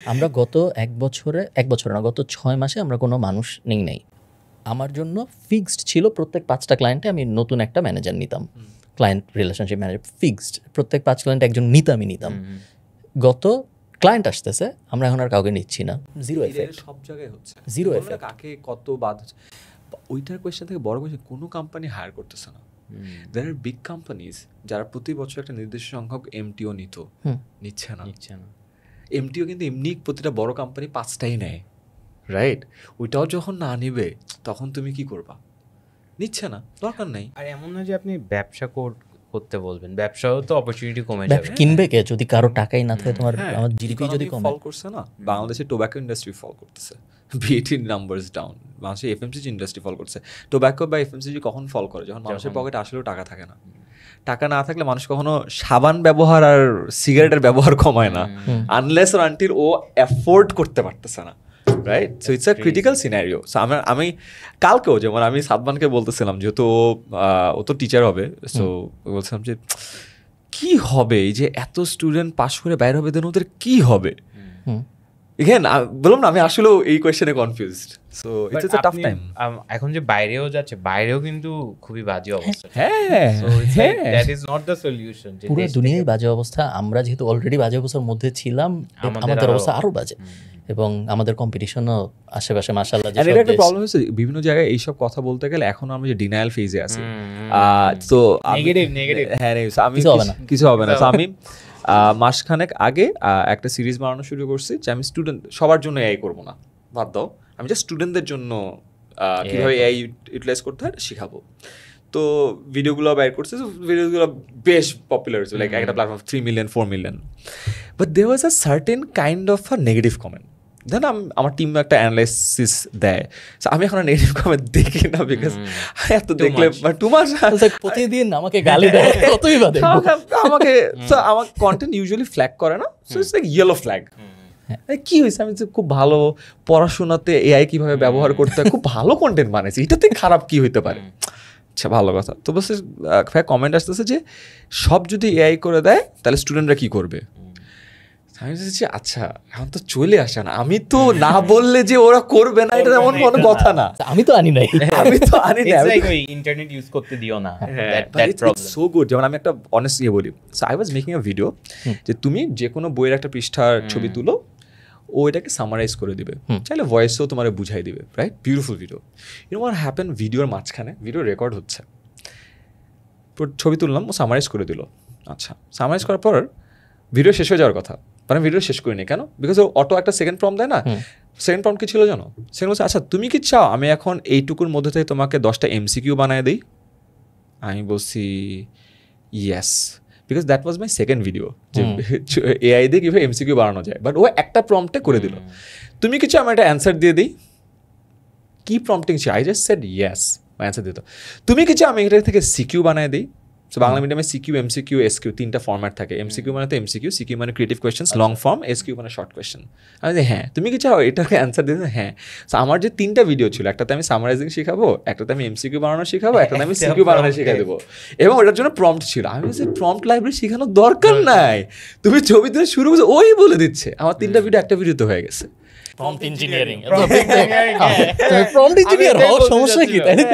আমরা গত এক বছর না, গত 6 মাসে আমরা কোনো মানুষ নেই নাই। আমার জন্য ফিক্সড ছিল প্রত্যেক 5টা ক্লায়েন্টে আমি নতুন একটা ম্যানেজার নিতাম, ক্লায়েন্ট রিলেশনশিপ ম্যানেজার ফিক্সড, প্রত্যেক 5 ক্লায়েন্টে একজন নিতাম। গত ক্লায়েন্ট আসতেছে, আমরা এখন আর কাউকে নিচ্ছি না। জিরো এফেক্ট, সব জায়গায় হচ্ছে জিরো এফেক্ট। কাকে কত বাদ হচ্ছে ওইটার কোয়েশ্চেন থেকে বড় কোয়েশ্চেন, কোনো কোম্পানি হায়ার করতেছে না। দেয়ার আর বিগ কোম্পানিজ যারা প্রতি বছর একটা নির্দিষ্ট সংখ্যক এমটিও নিচ্ছে না। এমটিও কিন্তু এমনি প্রতিটা বড় কোম্পানি 5টাই নেয়, রাইট? ওইটাও যখন না নিবে তখন তুমি কি করবা? নিচ্ছে না, দরকার নাই। আর এমন না যে আপনি ব্যবসা করতে বলবেন, ব্যবসাও তো অপরচুনিটি কমে যাবে। কিনবে কে যদি কারো টাকাই না থাকে? তোমার আমার জিডিপি যদি কমে, ফল করছে না, বাংলাদেশে টোব্যাকো ইন্ডাস্ট্রি ফল করতেছে, বিএটি নাম্বারস ডাউন। বাংলাদেশে এফএমসিজি ইন্ডাস্ট্রি ফল করছে। টোব্যাকো বা এফএমসিজি কখন ফল করে? যখন মানুষের পকেটে আসলেও টাকা থাকে না। টাকা না থাকলে মানুষ কখনো সাবান ব্যবহার আর সিগারেটের ব্যবহার কমায় না, আনলেস আর আনটিল ও অ্যাফোর্ড করতে পারতেছে না, right? So it's a critical scenario. So আমি কালকেও যেমন আমি সাদমানকে বলতেছিলাম, যেহেতু ও তো টিচার হবে, সো বলছিলাম যে কি হবে এই যে এত স্টুডেন্ট পাশ করে বাইরে হবে, দেন ওদের কি হবে? এখানে বললাম না, আমি আসলেও এই কোয়েশ্চেনে confused. So it's a tough time. এখন যে বাইরেও যাচ্ছে, বাইরেও কিন্তু খুবই বাজে অবস্থা। হ্যাঁ, that is not the solution. পুরো দুনিয়ায় বাজে অবস্থা। আমরা যেহেতু অলরেডি বাজে অবস্থার মধ্যে ছিলাম, আমাদের অবস্থা আরো বাজে, এবং আমাদের কম্পিটিশনও আশেপাশে মাশাআল্লাহ। এটা একটা প্রবলেম হচ্ছে বিভিন্ন জায়গায় এইসব কথা বলতে গেলে এখন আমরা যে ডিনায়াল ফেজে আছি, তো নেগেটিভ হ্যাঁ, আমি কিছু হবে না। আমি মাসখানেক আগে একটা সিরিজ বানানো শুরু করছি যে আমি স্টুডেন্ট সবার জন্য এআই করবো না, বাদ দাও, আমি জাস্ট স্টুডেন্টদের জন্য কীভাবে এআই ইউটিলাইজ করতে হয় শিখাবো। তো ভিডিওগুলো বাইর করছে, ভিডিওগুলো বেশ পপুলার হয়েছে, লাইক একটা platform 3 million 4 million. But there was a certain kind of a negative comment. Then আমার টিম একটা অ্যানালাইসিস দেয়, আমি এখন নেগেটিভ কমেন্ট দেখি না, বিকজ এত দেখলে টু মাচ, প্রতিদিন আমাকে গালি দেয়, কতই বাদে আমাকে আমার কন্টেন্ট ইউজুয়ালি ফ্ল্যাগ করে না, so it's like yellow flag. কি হয়েছে? আমি খুব ভালো পড়াশোনাতে এআই কিভাবে ব্যবহার করতে হয়, খুব ভালো কন্টেন্ট বানাইছি, এটাতে খারাপ কি হইতে পারে? আচ্ছা, ভালো কথা। তো বলছে কমেন্ট আসতেছে যে সব যদি এআই করে দেয় তাহলে স্টুডেন্টরা কি করবে? আমি বলছি আচ্ছা, এখন তো চলে আসে না, আমি তো না বললে যে ওরা করবে না এটা এমন কোনো কথা না। আমি তো আনি নাই, ইন্টারনেট ইউজ করতে দিও না। So good. যেমন আমি একটা অনেস্ট বলি, so I was making a video যে তুমি যে কোনো বইয়ের একটা পৃষ্ঠার ছবি তুলো, ও এটাকে সামারাইজ করে দিবে, চাইলে ভয়েসও তোমার বুঝাই দিবে, right? Beautiful video. You know what happen, ভিডিওর মাঝখানে ভিডিও রেকর্ড হচ্ছে, ছবি তুললাম, ও সামারাইজ করে দিল। আচ্ছা, সামারাইজ করার পর ভিডিও শেষ হয়ে যাওয়ার কথা, মানে ভিডিও শেষ করিনি কেন? বিকজ ও অটো একটা সেকেন্ড প্রম্পট দেয় না। সেকেন্ড প্রম্পট কি ছিল জানো? সেকেন্ড বলছে আচ্ছা তুমি কি চাও আমি এখন এইটুকুর মধ্যে থেকে তোমাকে 10টা এমসিকিউ বানায় দিই? আমি বলছি yes, because that was my second video, যে এআই দিয়ে কীভাবে এমসিকিউ বানানো যায়। বাট ও একটা প্রম্পটে করে দিল। তুমি কি চাও আমি একটা অ্যান্সার দিয়ে দিই? কি প্রম্পটিং ছিল? I just shed yes, answer দিত। তুমি কি চাও আমি এটা থেকে সিকিউ বানায় দিই? সো বাংলা মিডিয়ামে সিকিউ, এমসিকিউ, এসকিউ 3টা ফর্ম্যাট থাকে। এমসিকিউ মানে তো এমসিকিউ, সিকিউ মানে creative questions long form, SQ মানে শর্ট কোয়েশ্চেন। আমি যে হ্যাঁ, তুমি কি চাও এটাকে অ্যান্সার দিতে? হ্যাঁ। সো আমার যে 3টা ভিডিও ছিল, একটাতে আমি সামারাইজিং শেখাবো, একটাতে আমি এমসিকিউ বানানো শেখাবো, একটাতে আমি সিকিউ বানানো শেখাই দেবো, এবং ওটার জন্য প্রম্পট ছিল। আমি বলছি প্রম্পট লাইব্রেরি শেখানোর দরকার নাই, তুমি ছবি তুলে শুরু করছো, ওই বলে দিচ্ছে। আমার 3টা ভিডিও একটা ভিডিওতে হয়ে গেছে। প্রম্পট ইঞ্জিনিয়ারিং, প্রম্পট ইঞ্জিনিয়ার হওয়ার সমস্যা কি? তাই না?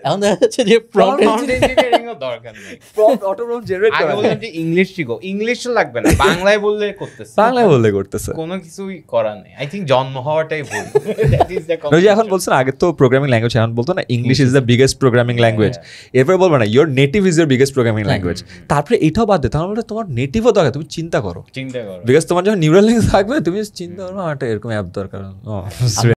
এখন দেখা যাচ্ছে যে প্রম্পট ইঞ্জিনিয়ারিং ও দরকার নেই, প্রম্পট অটো প্রম্পট জেনারেট করে। আগে বললাম যে ইংলিশ শিখো, ইংলিশ লাগবে না, বাংলায় বললে করতেছে, বাংলায় বললে করতেছে, কোনো কিছুই করার নেই। আই থিংক জন্ম হওয়াটাই ভুল। এখন বলছেন আগে তো প্রোগ্রামিং ল্যাঙ্গুয়েজ, এখন বলতো না English is the biggest programming language. এরপরে বলবো না your native is your biggest programming language. তারপরে এটাও বাদ দে, তাহলে তোমার নেটিভও দরকার, তুমি চিন্তা করো, বিকজ তোমার যখন নিউরাল লিঙ্ক থাকবে তুমি চিন্তা করো একটা এরকম অ্যাপ দরকার।